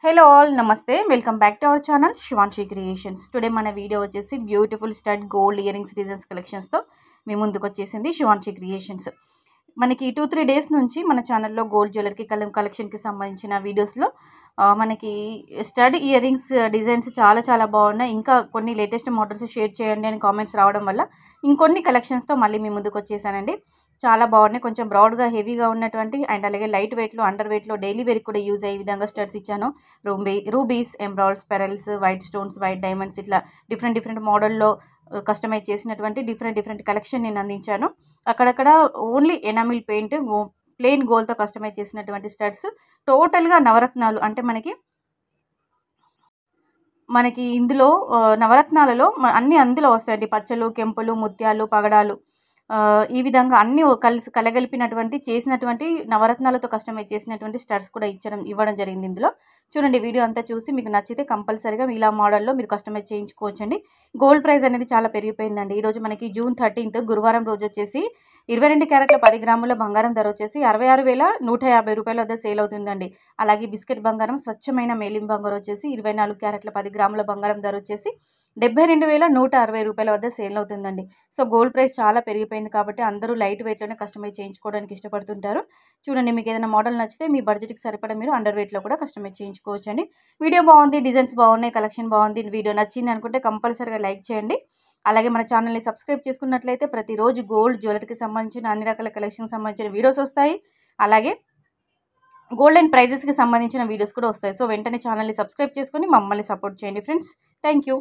Hello all namaste welcome back to our channel Shivanshi creations. Today మన video వచ్చేసి beautiful stud gold earrings designs కలెక్షన్స్తో మీ ముందుకు వచ్చేసింది శివాన్షి క్రియేషన్స్. మనకి 2-3 డేస్ నుంచి మన ఛానల్లో గోల్డ్ జ్యువెలరీ కలెక్షన్కి సంబంధించిన వీడియోస్లో మనకి స్టడ్ ఇయర్ రింగ్స్ డిజైన్స్ చాలా బాగున్నాయి. ఇంకా కొన్ని లేటెస్ట్ మోడల్స్ షేర్ చేయండి అని కామెంట్స్ రావడం వల్ల ఇంకొన్ని కలెక్షన్స్తో మళ్ళీ మీ ముందుకు వచ్చేసానండి. చాలా బాగున్నాయి. కొంచెం బ్రాడ్గా హెవీగా ఉన్నటువంటి అండ్ అలాగే లైట్ వెయిట్లో అండర్ వెయిట్లో డైలీ వేర్ కూడా యూజ్ అయ్యే విధంగా స్టడ్స్ ఇచ్చాను. Rubies, emeralds, pearls, white stones, white diamonds ఇట్లా డిఫరెంట్ మోడల్లో కస్టమైజ్ చేసినటువంటి డిఫరెంట్ కలెక్షన్ నేను అందించాను. అక్కడక్కడ ఓన్లీ ఎనామిల్ పెయింట్ ప్లెయిన్ గోల్డ్తో కస్టమైజ్ చేసినటువంటి స్టడ్స్ టోటల్గా నవరత్నాలు. అంటే మనకి ఇందులో నవరత్నాలలో అన్నీ అందులో వస్తాయండి. పచ్చలు, కెంపులు, ముత్యాలు, పగడాలు ఈ విధంగా అన్నీ కలగలిపినటువంటి చేసినటువంటి నవరత్నాలతో కస్టమైజ్ చేసినటువంటి స్టడ్స్ కూడా ఇవ్వడం జరిగింది. ఇందులో చూడండి, వీడియో అంతా చూసి మీకు నచ్చితే కంపల్సరీగా ఇలా మోడల్లో మీరు కస్టమైజ్ చేయించుకోవచ్చండి. గోల్డ్ ప్రైస్ అనేది చాలా పెరిగిపోయిందండి. ఈరోజు మనకి జూన్ 13 గురువారం రోజు వచ్చేసి 22 క్యారెట్ల 10 గ్రాముల బంగారం ధర వచ్చేసి 66,150 రూపాయల వద్ద సేల్ అవుతుందండి. అలాగే బిస్కెట్ బంగారం స్వచ్ఛమైన మేలిం బంగారం వచ్చేసి 24 క్యారెట్ల 10 గ్రాముల బంగారం ధర వచ్చేసి 72,160 రూపాయల వద్ద సేల్ అవుతుందండి. సో గోల్డ్ ప్రైస్ చాలా పెరిగిపోయింది కాబట్టి అందరూ లైట్ వెయిట్లోనే కస్టమైజ్ చేయించుకోవడానికి ఇష్టపడుతుంటారు. చూడండి, మీకు ఏదైనా మోడల్ నచ్చితే మీ బడ్జెట్కి సరిపడా మీరు అండర్ వెయిట్లో కూడా కస్టమైజ్ చేయించుకోవచ్చండి. వీడియో బాగుంది, డిజైన్స్ బాగున్నాయి, కలెక్షన్ బాగుంది, వీడియో నచ్చింది అనుకుంటే కంపల్సరీగా లైక్ చేయండి. అలాగే మన ఛానల్ని సబ్స్క్రైబ్ చేసుకున్నట్లయితే ప్రతిరోజు గోల్డ్ జ్యువెలరీకి సంబంధించిన అన్ని రకాల కలెక్షన్కి సంబంధించిన వీడియోస్ వస్తాయి. అలాగే గోల్డ్ అండ్ ప్రైజెస్కి సంబంధించిన వీడియోస్ కూడా వస్తాయి. సో వెంటనే ఛానల్ని సబ్స్క్రైబ్ చేసుకొని మమ్మల్ని సపోర్ట్ చేయండి ఫ్రెండ్స్. Thank you.